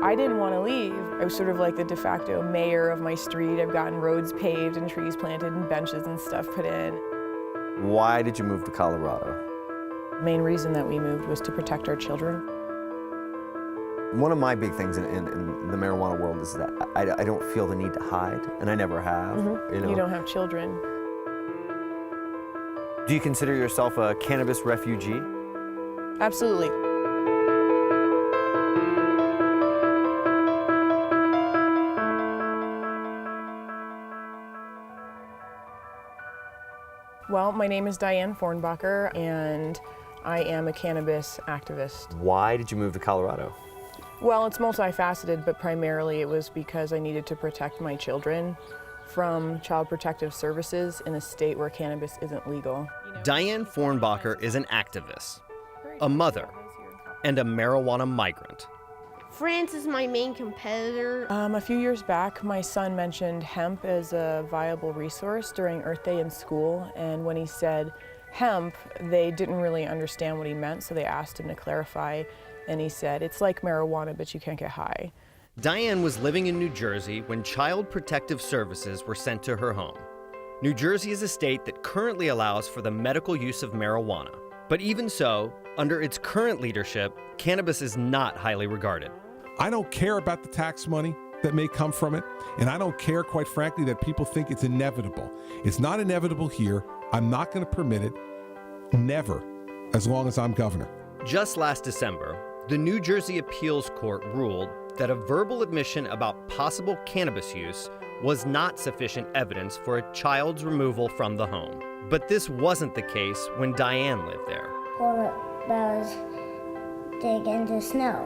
I didn't want to leave. I was sort of like the de facto mayor of my street. I've gotten roads paved and trees planted and benches and stuff put in. Why did you move to Colorado? The main reason that we moved was to protect our children. One of my big things in the marijuana world is that I don't feel the need to hide, and I never have. You don't have children. Do you consider yourself a cannabis refugee? Absolutely. Well, my name is Diane Fornbacher, and I am a cannabis activist. Why did you move to Colorado? Well, it's multifaceted, but primarily it was because I needed to protect my children from Child Protective Services in a state where cannabis isn't legal. Diane Fornbacher is an activist, a mother, and a marijuana migrant. France is my main competitor. A few years back, my son mentioned hemp as a viable resource during Earth Day in school, and when he said hemp, they didn't really understand what he meant, so they asked him to clarify, and he said, it's like marijuana, but you can't get high. Diane was living in New Jersey when Child Protective Services were sent to her home. New Jersey is a state that currently allows for the medical use of marijuana. But even so, under its current leadership, cannabis is not highly regarded. I don't care about the tax money that may come from it, and I don't care, quite frankly, that people think it's inevitable. It's not inevitable here. I'm not going to permit it, never, as long as I'm governor. Just last December, the New Jersey Appeals Court ruled that a verbal admission about possible cannabis use was not sufficient evidence for a child's removal from the home. But this wasn't the case when Diane lived there. Bears dig into snow.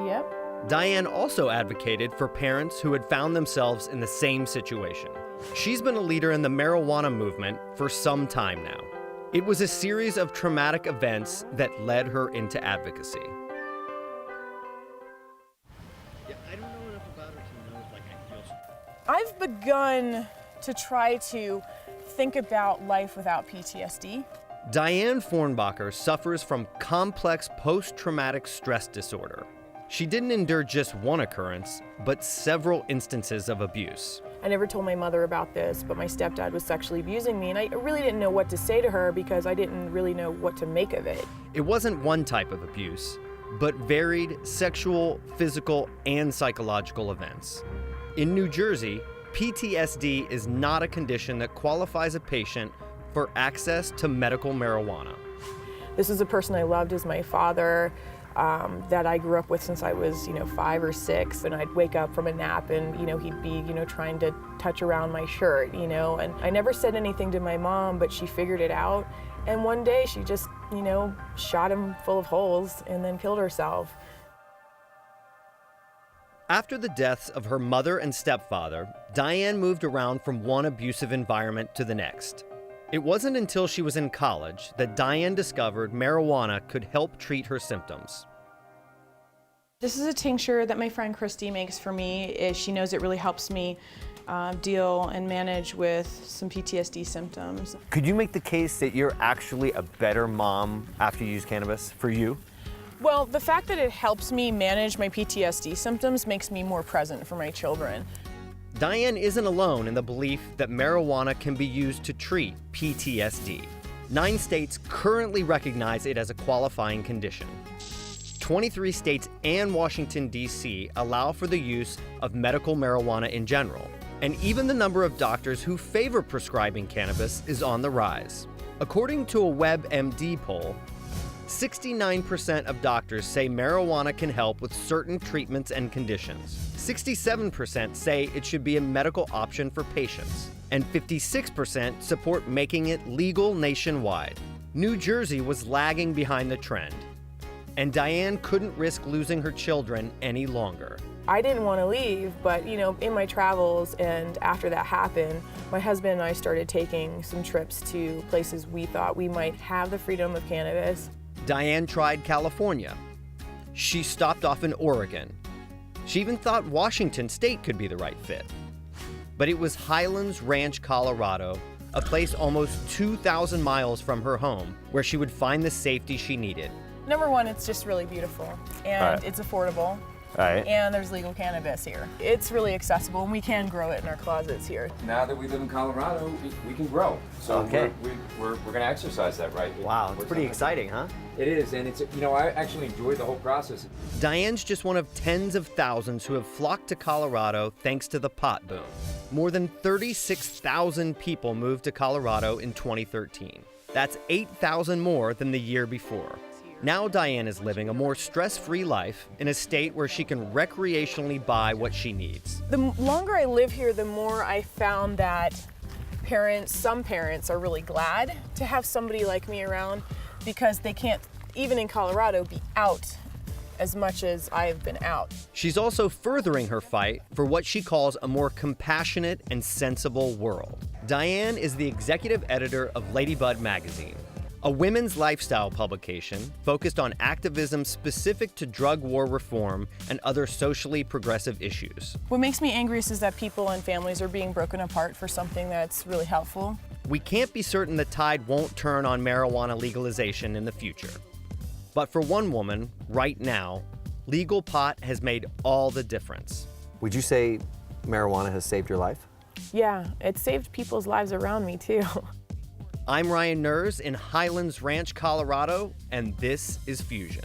Yep. Diane also advocated for parents who had found themselves in the same situation. She's been a leader in the marijuana movement for some time now. It was a series of traumatic events that led her into advocacy. I don't know enough about her to know if I feel. I've begun to try to think about life without PTSD. Diane Fornbacher suffers from complex post-traumatic stress disorder. She didn't endure just one occurrence, but several instances of abuse. I never told my mother about this, but my stepdad was sexually abusing me, and I really didn't know what to say to her because I didn't really know what to make of it. It wasn't one type of abuse, but varied sexual, physical, and psychological events. In New Jersey, PTSD is not a condition that qualifies a patient for access to medical marijuana. This is a person I loved as my father, that I grew up with since I was, 5 or 6, and I'd wake up from a nap and, he'd be, trying to touch around my shirt, and I never said anything to my mom, but she figured it out. And one day she just, shot him full of holes and then killed herself. After the deaths of her mother and stepfather, Diane moved around from one abusive environment to the next. It wasn't until she was in college that Diane discovered marijuana could help treat her symptoms. This is a tincture that my friend Christy makes for me. She knows it really helps me deal and manage with some PTSD symptoms. Could you make the case that you're actually a better mom after you use cannabis for you? Well, the fact that it helps me manage my PTSD symptoms makes me more present for my children. Diane isn't alone in the belief that marijuana can be used to treat PTSD. 9 states currently recognize it as a qualifying condition. 23 states and Washington, D.C. allow for the use of medical marijuana in general. And even the number of doctors who favor prescribing cannabis is on the rise. According to a WebMD poll, 69% of doctors say marijuana can help with certain treatments and conditions. 67% say it should be a medical option for patients, and 56% support making it legal nationwide. New Jersey was lagging behind the trend, and Diane couldn't risk losing her children any longer. I didn't want to leave, but in my travels and after that happened, my husband and I started taking some trips to places we thought we might have the freedom of cannabis. Diane tried California. She stopped off in Oregon. She even thought Washington State could be the right fit. But it was Highlands Ranch, Colorado, a place almost 2,000 miles from her home, where she would find the safety she needed. Number one, it's just really beautiful, and it's affordable. Right. And there's legal cannabis here. It's really accessible, and we can grow it in our closets here. Now that we live in Colorado, we can grow. So Okay. we're going to exercise that right. Wow, it's pretty exciting, huh? It is, and it's, you know, I actually enjoy the whole process. Diane's just one of tens of thousands who have flocked to Colorado thanks to the pot boom. More than 36,000 people moved to Colorado in 2013. That's 8,000 more than the year before. Now Diane is living a more stress-free life in a state where she can recreationally buy what she needs. The longer I live here, the more I found that some parents are really glad to have somebody like me around, because they can't, even in Colorado, be out as much as I've been out. She's also furthering her fight for what she calls a more compassionate and sensible world. Diane is the executive editor of Ladybud magazine, a women's lifestyle publication focused on activism specific to drug war reform and other socially progressive issues. What makes me angriest is that people and families are being broken apart for something that's really helpful. We can't be certain the tide won't turn on marijuana legalization in the future. But for one woman, right now, legal pot has made all the difference. Would you say marijuana has saved your life? Yeah, it saved people's lives around me too. I'm Ryan Nurs in Highlands Ranch, Colorado, and this is Fusion.